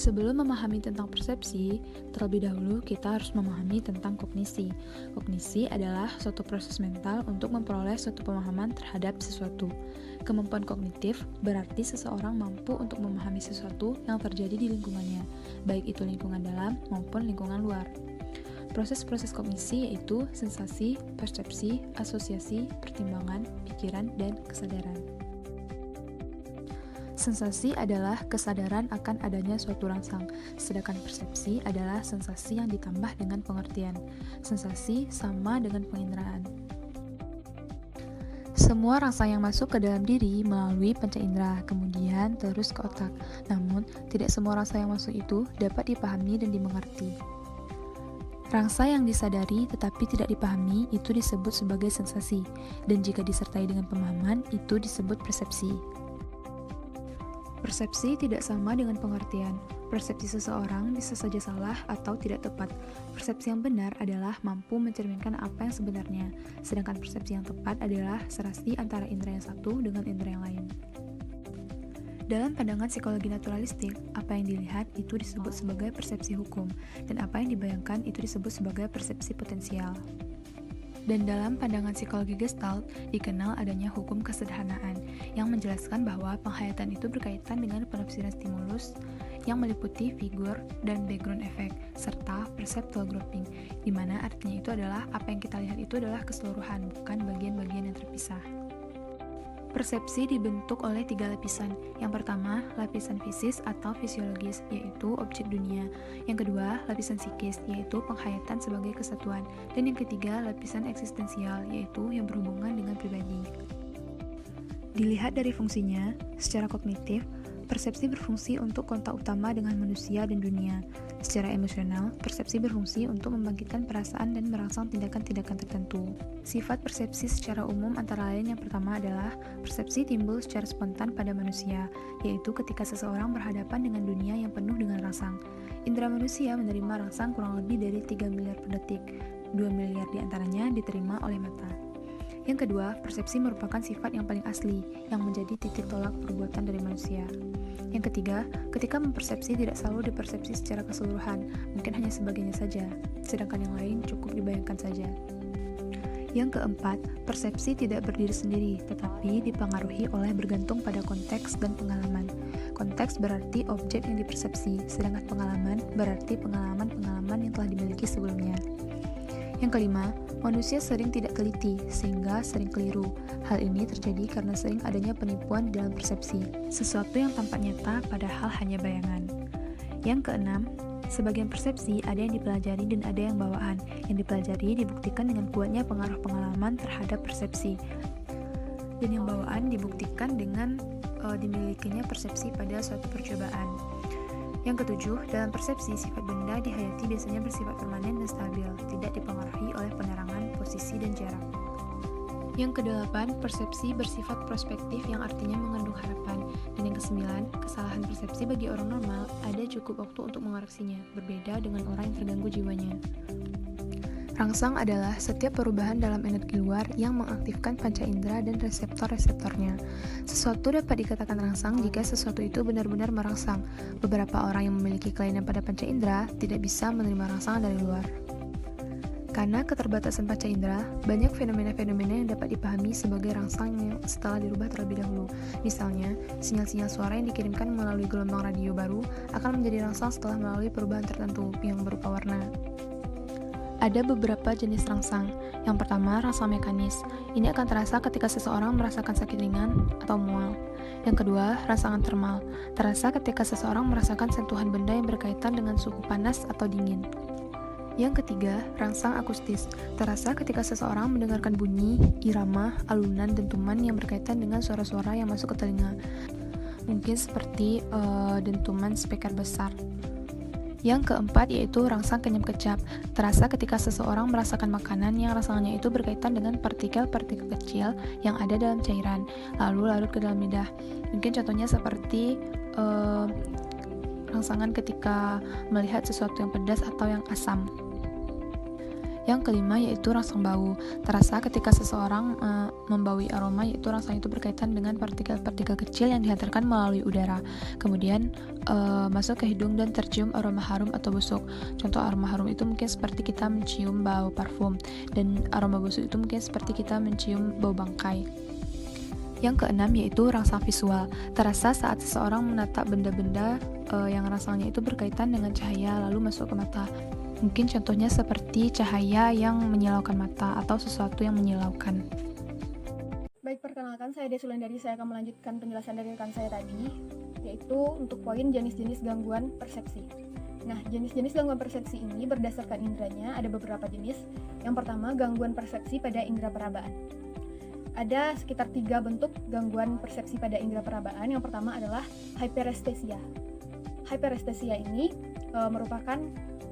Sebelum memahami tentang persepsi, terlebih dahulu kita harus memahami tentang kognisi. Kognisi adalah suatu proses mental untuk memperoleh suatu pemahaman terhadap sesuatu. Kemampuan kognitif berarti seseorang mampu untuk memahami sesuatu yang terjadi di lingkungannya, baik itu lingkungan dalam maupun lingkungan luar. Proses-proses kognisi yaitu sensasi, persepsi, asosiasi, pertimbangan, pikiran, dan kesadaran. Sensasi adalah kesadaran akan adanya suatu rangsang, sedangkan persepsi adalah sensasi yang ditambah dengan pengertian. Sensasi sama dengan penginderaan. Semua rangsang yang masuk ke dalam diri melalui panca indera, kemudian terus ke otak. Namun, tidak semua rangsang yang masuk itu dapat dipahami dan dimengerti. Rangsang yang disadari tetapi tidak dipahami itu disebut sebagai sensasi, dan jika disertai dengan pemahaman, itu disebut persepsi. Persepsi tidak sama dengan pengertian. Persepsi seseorang bisa saja salah atau tidak tepat. Persepsi yang benar adalah mampu mencerminkan apa yang sebenarnya, sedangkan persepsi yang tepat adalah serasi antara indera yang satu dengan indera yang lain. Dalam pandangan psikologi naturalistik, apa yang dilihat itu disebut sebagai persepsi hukum, dan apa yang dibayangkan itu disebut sebagai persepsi potensial. Dan dalam pandangan psikologi Gestalt, dikenal adanya hukum kesederhanaan yang menjelaskan bahwa penghayatan itu berkaitan dengan penafsiran stimulus yang meliputi figur dan background effect, serta perceptual grouping, di mana artinya itu adalah apa yang kita lihat itu adalah keseluruhan, bukan bagian-bagian yang terpisah. Persepsi dibentuk oleh 3 lapisan. Yang pertama, lapisan fisis atau fisiologis, yaitu objek dunia. Yang kedua, lapisan psikis, yaitu penghayatan sebagai kesatuan. Dan yang ketiga, lapisan eksistensial, yaitu yang berhubungan dengan pribadi. Dilihat dari fungsinya, secara kognitif, persepsi berfungsi untuk kontak utama dengan manusia dan dunia. Secara emosional, persepsi berfungsi untuk membangkitkan perasaan dan merangsang tindakan-tindakan tertentu. Sifat persepsi secara umum antara lain yang pertama adalah persepsi timbul secara spontan pada manusia, yaitu ketika seseorang berhadapan dengan dunia yang penuh dengan rangsang. Indera manusia menerima rangsang kurang lebih dari 3 miliar per detik, 2 miliar diantaranya diterima oleh mata. Yang kedua, persepsi merupakan sifat yang paling asli, yang menjadi titik tolak perbuatan dari manusia. Yang ketiga, ketika mempersepsi tidak selalu dipersepsi secara keseluruhan, mungkin hanya sebagainya saja, sedangkan yang lain cukup dibayangkan saja. Yang keempat, persepsi tidak berdiri sendiri, tetapi dipengaruhi oleh bergantung pada konteks dan pengalaman. Konteks berarti objek yang dipersepsi, sedangkan pengalaman berarti pengalaman-pengalaman yang telah dimiliki sebelumnya. Yang kelima, manusia sering tidak teliti, sehingga sering keliru. Hal ini terjadi karena sering adanya penipuan dalam persepsi, sesuatu yang tampak nyata padahal hanya bayangan. Yang keenam, sebagian persepsi ada yang dipelajari dan ada yang bawaan. Yang dipelajari dibuktikan dengan kuatnya pengaruh pengalaman terhadap persepsi, dan yang bawaan dibuktikan dengan dimilikinya persepsi pada suatu percobaan. Yang ketujuh, dalam persepsi, sifat benda dihayati biasanya bersifat permanen dan stabil, tidak dipengaruhi oleh penerangan, posisi, dan jarak. Yang kedelapan, persepsi bersifat prospektif yang artinya mengandung harapan. Dan yang kesembilan, kesalahan persepsi bagi orang normal ada cukup waktu untuk mengoreksinya, berbeda dengan orang yang terganggu jiwanya. Rangsang adalah setiap perubahan dalam energi luar yang mengaktifkan panca indera dan reseptor-reseptornya. Sesuatu dapat dikatakan rangsang jika sesuatu itu benar-benar merangsang. Beberapa orang yang memiliki kelainan pada panca indera tidak bisa menerima rangsangan dari luar. Karena keterbatasan panca indera, banyak fenomena-fenomena yang dapat dipahami sebagai rangsang yang setelah dirubah terlebih dahulu. Misalnya, sinyal-sinyal suara yang dikirimkan melalui gelombang radio baru akan menjadi rangsang setelah melalui perubahan tertentu yang berupa warna. Ada beberapa jenis rangsang. Yang pertama, rangsang mekanis. Ini akan terasa ketika seseorang merasakan sakit ringan atau mual. Yang kedua, rangsangan termal. Terasa ketika seseorang merasakan sentuhan benda yang berkaitan dengan suhu panas atau dingin. Yang ketiga, rangsang akustis. Terasa ketika seseorang mendengarkan bunyi, irama, alunan, dentuman yang berkaitan dengan suara-suara yang masuk ke telinga. Mungkin seperti dentuman speaker besar. Yang keempat yaitu rangsang kenyam-kecap. Terasa ketika seseorang merasakan makanan yang rangsangannya itu berkaitan dengan partikel-partikel kecil yang ada dalam cairan, lalu larut ke dalam lidah. Mungkin contohnya seperti rangsangan ketika melihat sesuatu yang pedas atau yang asam. Yang kelima yaitu rangsang bau. Terasa ketika seseorang membaui aroma, yaitu rangsang itu berkaitan dengan partikel-partikel kecil yang dihantarkan melalui udara. Kemudian masuk ke hidung dan tercium aroma harum atau busuk. Contoh aroma harum itu mungkin seperti kita mencium bau parfum, dan aroma busuk itu mungkin seperti kita mencium bau bangkai. Yang keenam yaitu rangsang visual. Terasa saat seseorang menatap benda-benda yang rangsangnya itu berkaitan dengan cahaya lalu masuk ke mata. Mungkin contohnya seperti cahaya yang menyilaukan mata atau sesuatu yang menyilaukan. Baik, perkenalkan, saya Desulandari. Saya akan melanjutkan penjelasan dari rekan saya tadi, yaitu untuk poin jenis-jenis gangguan persepsi. Nah, jenis-jenis gangguan persepsi ini berdasarkan inderanya ada beberapa jenis. Yang pertama, gangguan persepsi pada indera perabaan. Ada sekitar 3 bentuk gangguan persepsi pada indera perabaan. Yang pertama adalah hyperestesia. Hyperestesia ini merupakan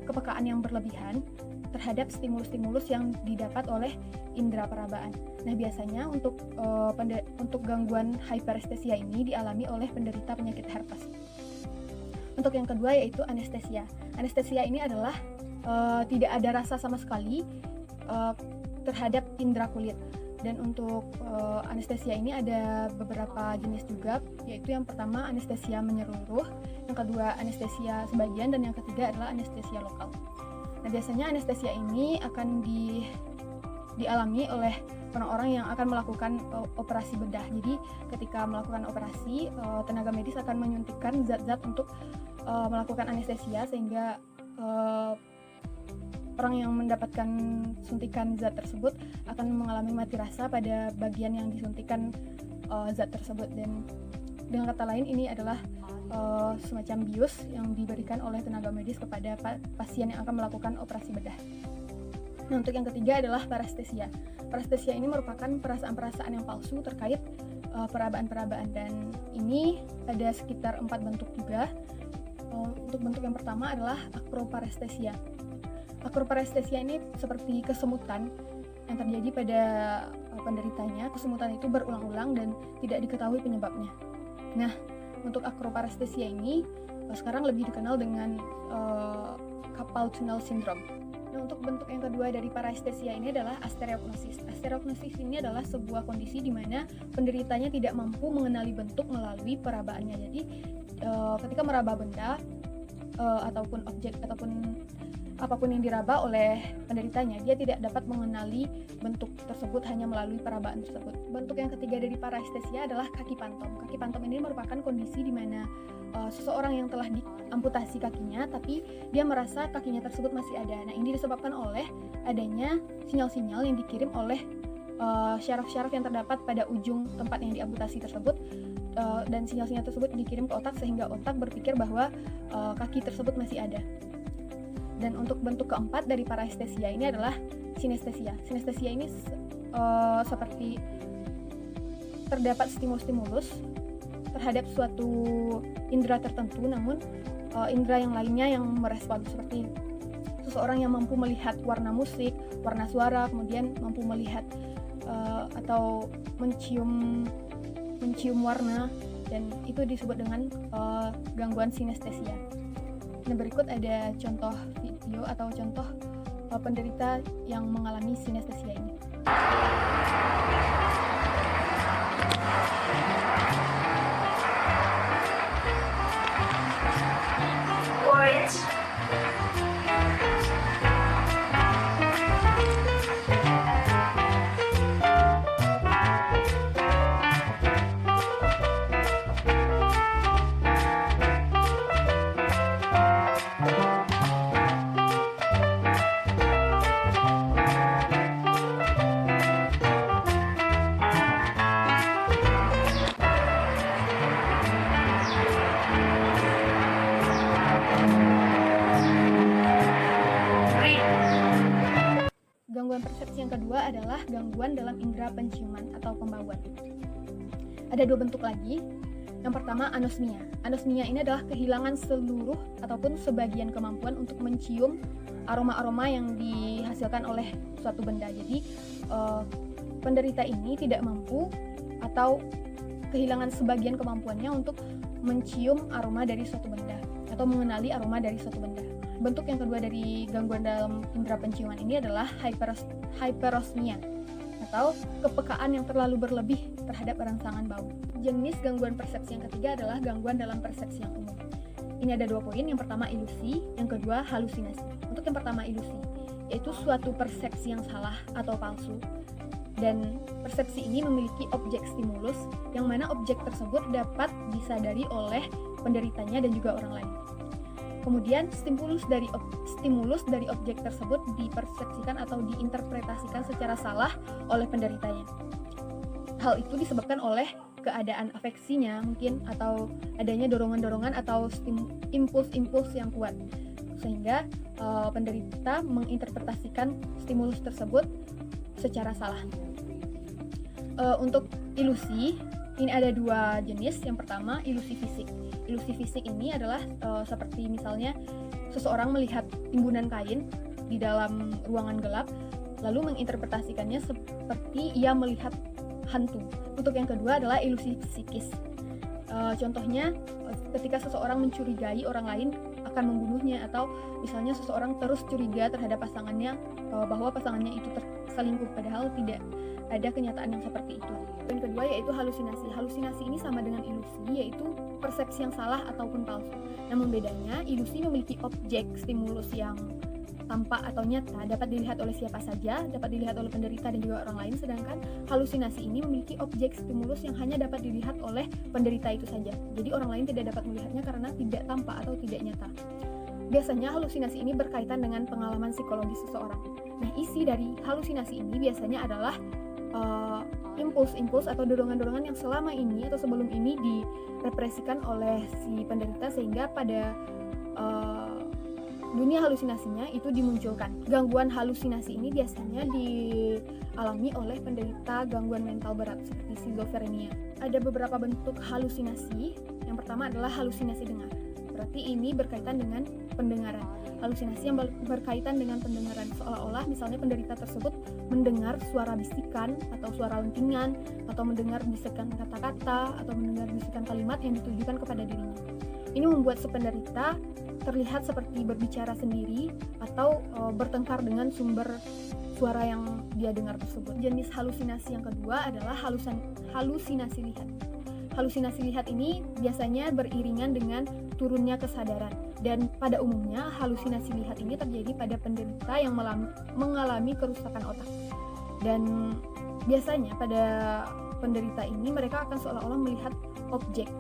kepekaan yang berlebihan terhadap stimulus-stimulus yang didapat oleh indera perabaan. Nah, biasanya untuk gangguan hyperestesia ini dialami oleh penderita penyakit herpes. Untuk yang kedua yaitu anestesia. Anestesia ini adalah tidak ada rasa sama sekali terhadap indera kulit. Dan untuk anestesia ini ada beberapa jenis juga, yaitu yang pertama anestesia menyeluruh, yang kedua anestesia sebagian, dan yang ketiga adalah anestesia lokal. Nah, biasanya anestesia ini akan dialami oleh orang-orang yang akan melakukan operasi bedah. Jadi ketika melakukan operasi, tenaga medis akan menyuntikkan zat-zat untuk melakukan anestesia, sehingga orang yang mendapatkan suntikan zat tersebut akan mengalami mati rasa pada bagian yang disuntikan zat tersebut. Dan dengan kata lain, ini adalah semacam bius yang diberikan oleh tenaga medis kepada pasien yang akan melakukan operasi bedah. Nah, untuk yang ketiga adalah parestesia. Parestesia ini merupakan perasaan-perasaan yang palsu terkait perabaan-perabaan, dan ini ada sekitar 4 bentuk juga. Untuk bentuk yang pertama adalah akroparestesia. Akroparestesia ini seperti kesemutan yang terjadi pada penderitanya. Kesemutan itu berulang-ulang dan tidak diketahui penyebabnya. Nah, untuk akroparestesia ini sekarang lebih dikenal dengan carpal tunnel syndrome. Nah, untuk bentuk yang kedua dari parestesia ini adalah astereognosis. Astereognosis ini adalah sebuah kondisi di mana penderitanya tidak mampu mengenali bentuk melalui perabaannya. Jadi ketika meraba benda ataupun objek ataupun apapun yang diraba oleh penderitanya, dia tidak dapat mengenali bentuk tersebut hanya melalui perabaan tersebut. Bentuk yang ketiga dari parestesia adalah kaki pantom. Kaki pantom ini merupakan kondisi di mana seseorang yang telah diamputasi kakinya, tapi dia merasa kakinya tersebut masih ada. Nah, ini disebabkan oleh adanya sinyal-sinyal yang dikirim oleh syaraf-syaraf yang terdapat pada ujung tempat yang diamputasi tersebut, dan sinyal-sinyal tersebut dikirim ke otak sehingga otak berpikir bahwa kaki tersebut masih ada. Dan untuk bentuk keempat dari parestesia ini adalah sinestesia. Sinestesia ini seperti terdapat stimulus-stimulus terhadap suatu indera tertentu, namun indera yang lainnya yang merespon, seperti seseorang yang mampu melihat warna musik, warna suara, kemudian mampu melihat atau mencium warna, dan itu disebut dengan gangguan sinestesia. Nah, berikut ada contoh video atau contoh penderita yang mengalami sinestesia ini. Orange. Gangguan persepsi yang kedua adalah gangguan dalam indera penciuman atau pembauan. Ada 2 bentuk lagi. Yang pertama, anosmia. Anosmia ini adalah kehilangan seluruh ataupun sebagian kemampuan untuk mencium aroma-aroma yang dihasilkan oleh suatu benda. Jadi, penderita ini tidak mampu atau kehilangan sebagian kemampuannya untuk mencium aroma dari suatu benda atau mengenali aroma dari suatu benda. bentuk yang kedua dari gangguan dalam indera penciuman ini adalah hyperosmia atau kepekaan yang terlalu berlebih terhadap rangsangan bau. Jenis gangguan persepsi yang ketiga adalah gangguan dalam persepsi yang umum. Ini ada 2 poin, yang pertama ilusi, yang kedua halusinasi. Untuk yang pertama ilusi, yaitu suatu persepsi yang salah atau palsu, dan persepsi ini memiliki objek stimulus yang mana objek tersebut dapat disadari oleh penderitanya dan juga orang lain. Kemudian stimulus dari objek tersebut dipersepsikan atau diinterpretasikan secara salah oleh penderitanya. Hal itu disebabkan oleh keadaan afeksinya mungkin, atau adanya dorongan-dorongan atau impuls-impuls yang kuat, sehingga penderita menginterpretasikan stimulus tersebut secara salah. Untuk ilusi, ini ada 2 jenis. Yang pertama, ilusi fisik. Ilusi fisik ini adalah seperti misalnya seseorang melihat timbunan kain di dalam ruangan gelap, lalu menginterpretasikannya seperti ia melihat hantu. Untuk yang kedua adalah ilusi psikis. Contohnya, ketika seseorang mencurigai orang lain akan membunuhnya, atau misalnya seseorang terus curiga terhadap pasangannya bahwa pasangannya itu terselingkuh, padahal tidak ada kenyataan yang seperti itu. Yang kedua yaitu halusinasi. Halusinasi ini sama dengan ilusi, yaitu persepsi yang salah ataupun palsu. Namun bedanya, ilusi memiliki objek stimulus yang tampak atau nyata, dapat dilihat oleh siapa saja, dapat dilihat oleh penderita dan juga orang lain, sedangkan halusinasi ini memiliki objek stimulus yang hanya dapat dilihat oleh penderita itu saja. Jadi orang lain tidak dapat melihatnya karena tidak tampak atau tidak nyata. Biasanya halusinasi ini berkaitan dengan pengalaman psikologis seseorang. Nah, isi dari halusinasi ini biasanya adalah impuls-impuls atau dorongan-dorongan yang selama ini atau sebelum ini direpresikan oleh si penderita, sehingga pada dunia halusinasinya itu dimunculkan. Gangguan halusinasi ini biasanya dialami oleh penderita gangguan mental berat seperti skizofrenia. Ada beberapa bentuk halusinasi. Yang pertama adalah halusinasi dengar. Berarti ini berkaitan dengan pendengaran. Halusinasi yang berkaitan dengan pendengaran, seolah-olah misalnya penderita tersebut mendengar suara bisikan atau suara lentingan, atau mendengar bisikan kata-kata, atau mendengar bisikan kalimat yang ditujukan kepada dirinya. Ini membuat si penderita terlihat seperti berbicara sendiri atau bertengkar dengan sumber suara yang dia dengar tersebut. Jenis halusinasi yang kedua adalah halusinasi lihat. Halusinasi lihat ini biasanya beriringan dengan turunnya kesadaran, dan pada umumnya halusinasi lihat ini terjadi pada penderita yang mengalami kerusakan otak. Dan biasanya pada penderita ini mereka akan seolah-olah melihat objek.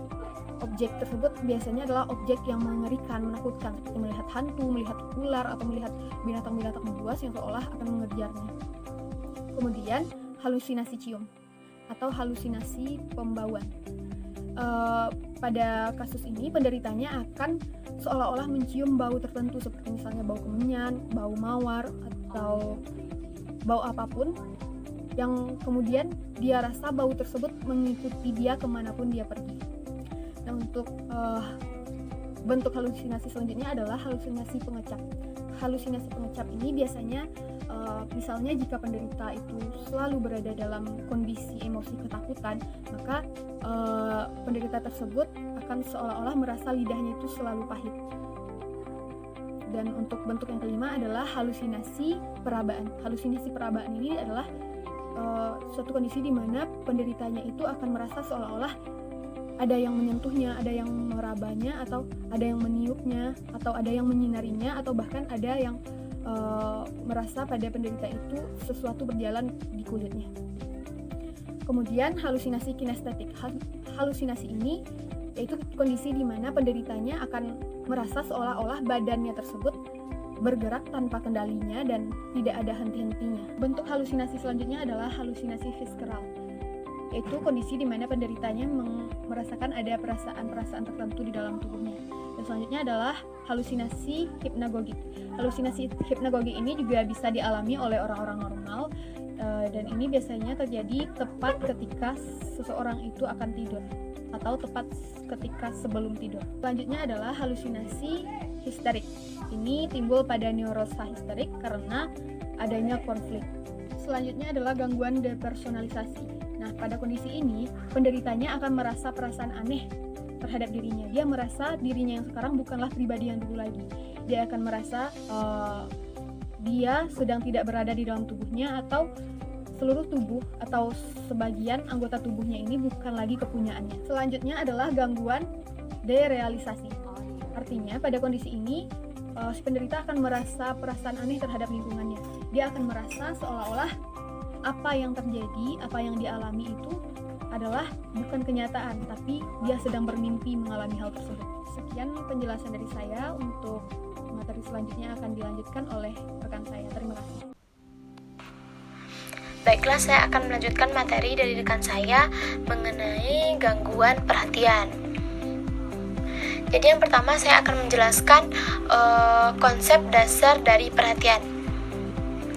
Objek tersebut biasanya adalah objek yang mengerikan, menakutkan, seperti melihat hantu, melihat ular, atau melihat binatang-binatang buas yang seolah akan mengejarnya. Kemudian halusinasi cium atau halusinasi pembauan. Pada kasus ini penderitanya akan seolah-olah mencium bau tertentu, seperti misalnya bau kemenyan, bau mawar, atau bau apapun, yang kemudian dia rasa bau tersebut mengikuti dia kemanapun dia pergi. Nah, untuk bentuk halusinasi selanjutnya adalah halusinasi pengecap. Halusinasi pengecap ini biasanya misalnya jika penderita itu selalu berada dalam kondisi emosi ketakutan, maka penderita tersebut akan seolah-olah merasa lidahnya itu selalu pahit. Dan untuk bentuk yang kelima adalah halusinasi perabaan. Halusinasi perabaan ini adalah suatu kondisi di mana penderitanya itu akan merasa seolah-olah ada yang menyentuhnya, ada yang merabanya, atau ada yang meniupnya, atau ada yang menyinarinya, atau bahkan ada yang merasa pada penderita itu sesuatu berjalan di kulitnya. Kemudian halusinasi kinestetik. Halusinasi ini yaitu kondisi di mana penderitanya akan merasa seolah-olah badannya tersebut bergerak tanpa kendalinya dan tidak ada henti-hentinya. Bentuk halusinasi selanjutnya adalah halusinasi visceral, yaitu kondisi di mana penderitanya merasakan ada perasaan-perasaan tertentu di dalam tubuhnya. Dan selanjutnya adalah halusinasi hipnagogik. Halusinasi hipnagogik ini juga bisa dialami oleh orang-orang normal, dan ini biasanya terjadi tepat ketika seseorang itu akan tidur atau tepat ketika sebelum tidur. Selanjutnya adalah halusinasi histerik. Ini timbul pada neurosa histerik karena adanya konflik. Selanjutnya adalah gangguan depersonalisasi. Nah, pada kondisi ini, penderitanya akan merasa perasaan aneh terhadap dirinya. Dia merasa dirinya yang sekarang bukanlah pribadi yang dulu lagi. Dia akan merasa dia sedang tidak berada di dalam tubuhnya, atau seluruh tubuh atau sebagian anggota tubuhnya ini bukan lagi kepunyaannya. Selanjutnya adalah gangguan derealisasi. Artinya pada kondisi ini si penderita akan merasa perasaan aneh terhadap lingkungannya. Dia akan merasa seolah-olah apa yang terjadi, apa yang dialami itu adalah bukan kenyataan, tapi dia sedang bermimpi mengalami hal tersebut. Sekian penjelasan dari saya. Untuk materi selanjutnya akan dilanjutkan oleh rekan saya. Terima kasih. Baiklah, saya akan melanjutkan materi dari rekan saya mengenai gangguan perhatian. Jadi yang pertama saya akan menjelaskan konsep dasar dari perhatian.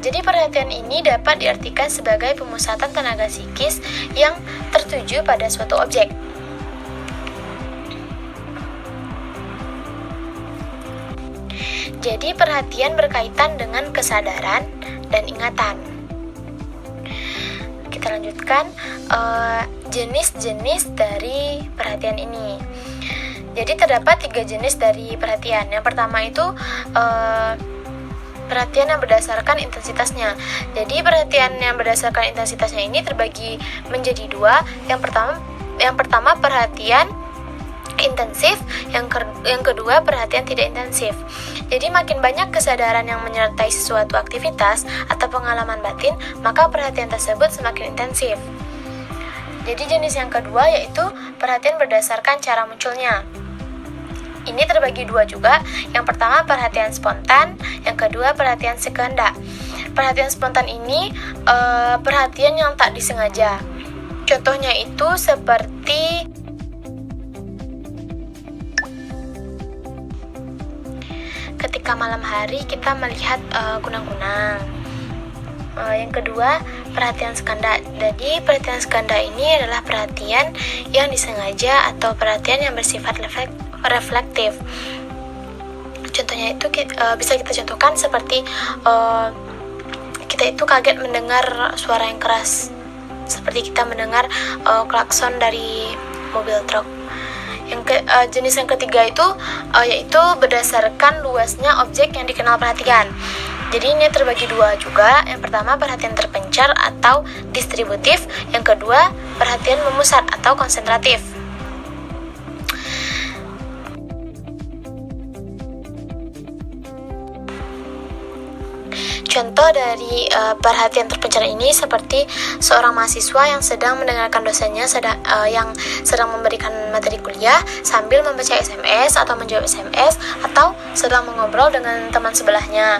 Jadi perhatian ini dapat diartikan sebagai pemusatan tenaga psikis yang tertuju pada suatu objek. Jadi perhatian berkaitan dengan kesadaran dan ingatan. Kita lanjutkan jenis-jenis dari perhatian ini. Jadi terdapat 3 jenis dari perhatian. Yang pertama itu perhatian yang berdasarkan intensitasnya. Jadi perhatian yang berdasarkan intensitasnya ini terbagi menjadi 2. Yang pertama perhatian intensif, yang kedua perhatian tidak intensif. Jadi makin banyak kesadaran yang menyertai sesuatu aktivitas atau pengalaman batin, maka perhatian tersebut semakin intensif. Jadi jenis yang kedua yaitu perhatian berdasarkan cara munculnya. Ini terbagi 2 juga. Yang pertama perhatian spontan, yang kedua perhatian sekehendak. Perhatian spontan ini perhatian yang tak disengaja. Contohnya itu seperti ketika malam hari kita melihat kunang-kunang. Yang kedua, perhatian sekehendak. Jadi perhatian sekehendak ini adalah perhatian yang disengaja atau perhatian yang bersifat reflektif. Contohnya itu bisa kita contohkan seperti kita itu kaget mendengar suara yang keras, seperti kita mendengar klakson dari mobil truk. Jenis yang ketiga itu yaitu berdasarkan luasnya objek yang dikenal perhatian. Jadi ini terbagi 2 juga. Yang pertama perhatian terpencar atau distributif, yang kedua perhatian memusat atau konsentratif. Contoh dari perhatian terpencar ini seperti seorang mahasiswa yang sedang mendengarkan dosennya yang sedang memberikan materi kuliah sambil membaca SMS atau menjawab SMS, atau sedang mengobrol dengan teman sebelahnya.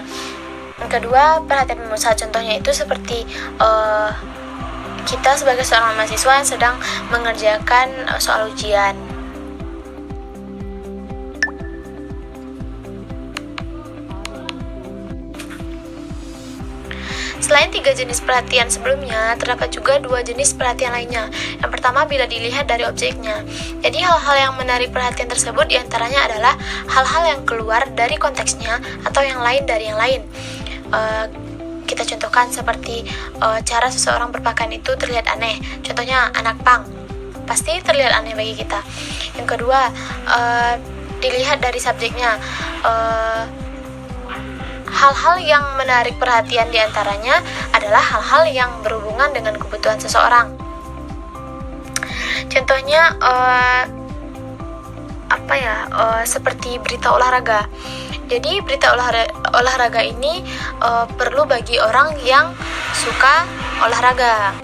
Yang kedua, perhatian memusat. Contohnya itu seperti kita sebagai seorang mahasiswa yang sedang mengerjakan soal ujian. Selain 3 jenis perhatian sebelumnya, terdapat juga 2 jenis perhatian lainnya. Yang pertama bila dilihat dari objeknya. Jadi hal-hal yang menarik perhatian tersebut diantaranya adalah hal-hal yang keluar dari konteksnya atau yang lain dari yang lain. Kita contohkan seperti cara seseorang berpakaian itu terlihat aneh. Contohnya anak pang, pasti terlihat aneh bagi kita. Yang kedua, dilihat dari subjeknya. Hal-hal yang menarik perhatian diantaranya adalah hal-hal yang berhubungan dengan kebutuhan seseorang. Contohnya seperti berita olahraga. Jadi berita olahraga ini perlu bagi orang yang suka olahraga.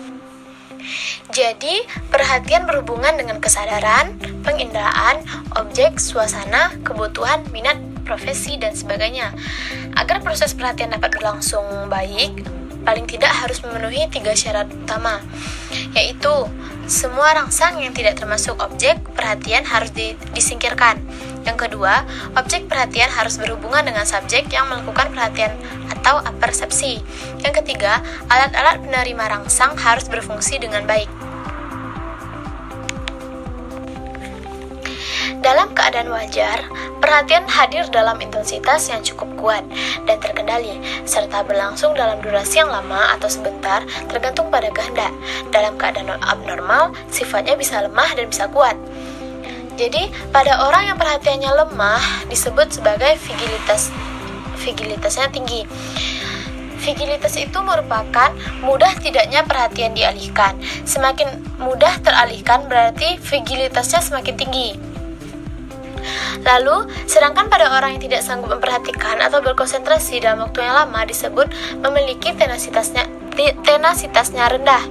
Jadi perhatian berhubungan dengan kesadaran, penginderaan, objek, suasana, kebutuhan, minat, profesi, dan sebagainya. Agar proses perhatian dapat berlangsung baik, paling tidak harus memenuhi 3 syarat utama, yaitu semua rangsang yang tidak termasuk objek perhatian harus disingkirkan. Yang kedua, objek perhatian harus berhubungan dengan subjek yang melakukan perhatian atau apersepsi. Yang ketiga, alat-alat penerima rangsang harus berfungsi dengan baik. Dalam keadaan wajar, perhatian hadir dalam intensitas yang cukup kuat dan terkendali, serta berlangsung dalam durasi yang lama atau sebentar, tergantung pada kehendak. Dalam keadaan abnormal, sifatnya bisa lemah dan bisa kuat. Jadi, pada orang yang perhatiannya lemah disebut sebagai vigilitasnya tinggi. Vigilitas itu merupakan mudah tidaknya perhatian dialihkan. Semakin mudah teralihkan berarti vigilitasnya semakin tinggi. Lalu, sedangkan pada orang yang tidak sanggup memperhatikan atau berkonsentrasi dalam waktu yang lama disebut memiliki tenasitasnya rendah.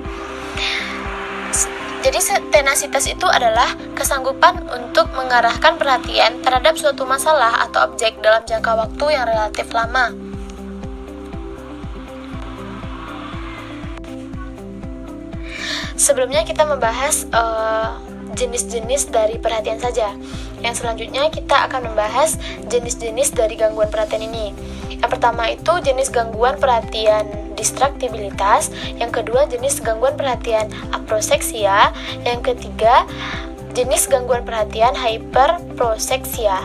Jadi tenasitas itu adalah kesanggupan untuk mengarahkan perhatian terhadap suatu masalah atau objek dalam jangka waktu yang relatif lama. Sebelumnya kita membahas jenis-jenis dari perhatian saja. Yang selanjutnya kita akan membahas jenis-jenis dari gangguan perhatian ini. Yang pertama itu jenis gangguan perhatian distraktibilitas, yang kedua jenis gangguan perhatian aproseksia, yang ketiga jenis gangguan perhatian hyperproseksia.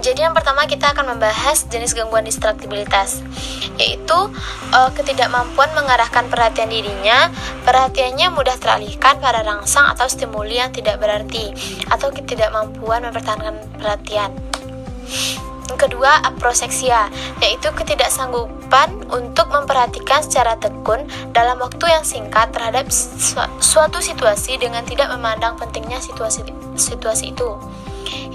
Jadi yang pertama kita akan membahas jenis gangguan distraktibilitas, yaitu ketidakmampuan mengarahkan perhatian dirinya, perhatiannya mudah teralihkan pada rangsang atau stimuli yang tidak berarti, atau ketidakmampuan mempertahankan perhatian. Yang kedua, aproseksia, yaitu ketidaksanggupan untuk memperhatikan secara tekun dalam waktu yang singkat terhadap suatu situasi dengan tidak memandang pentingnya situasi itu.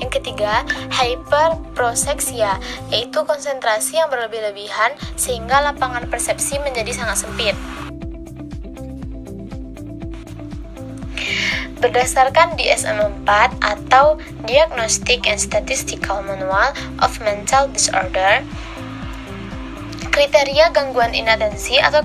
Yang ketiga, hyperproseksia, yaitu konsentrasi yang berlebih-lebihan sehingga lapangan persepsi menjadi sangat sempit. Berdasarkan DSM-4 atau Diagnostic and Statistical Manual of Mental Disorder, kriteria gangguan inatensi atau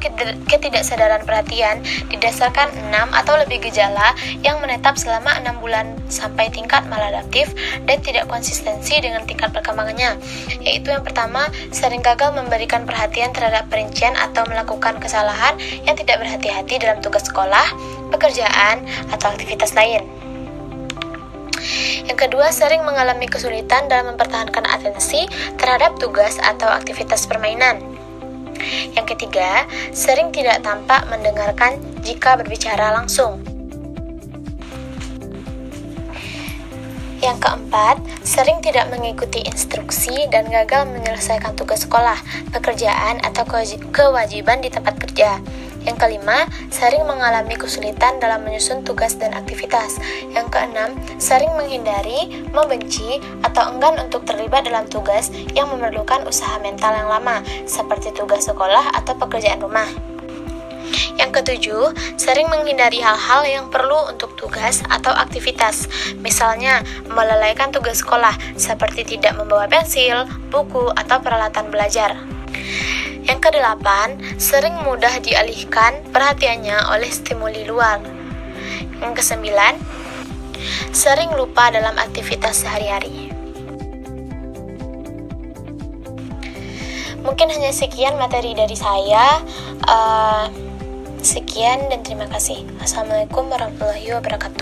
ketidaksadaran perhatian didasarkan 6 atau lebih gejala yang menetap selama 6 bulan sampai tingkat maladaptif dan tidak konsistensi dengan tingkat perkembangannya, yaitu yang pertama, sering gagal memberikan perhatian terhadap perincian atau melakukan kesalahan yang tidak berhati-hati dalam tugas sekolah, pekerjaan, atau aktivitas lain. Yang kedua, sering mengalami kesulitan dalam mempertahankan atensi terhadap tugas atau aktivitas permainan. Yang ketiga, sering tidak tampak mendengarkan jika berbicara langsung. Yang keempat, sering tidak mengikuti instruksi dan gagal menyelesaikan tugas sekolah, pekerjaan, atau kewajiban di tempat kerja. Yang kelima, sering mengalami kesulitan dalam menyusun tugas dan aktivitas. Yang keenam, sering menghindari, membenci, atau enggan untuk terlibat dalam tugas yang memerlukan usaha mental yang lama, seperti tugas sekolah atau pekerjaan rumah. Yang ketujuh, sering menghindari hal-hal yang perlu untuk tugas atau aktivitas, misalnya melalaikan tugas sekolah, seperti tidak membawa pensil, buku, atau peralatan belajar. Yang kedelapan, sering mudah dialihkan perhatiannya oleh stimuli luar. Yang kesembilan, sering lupa dalam aktivitas sehari-hari. Mungkin hanya sekian materi dari saya. Sekian dan terima kasih. Assalamualaikum warahmatullahi wabarakatuh.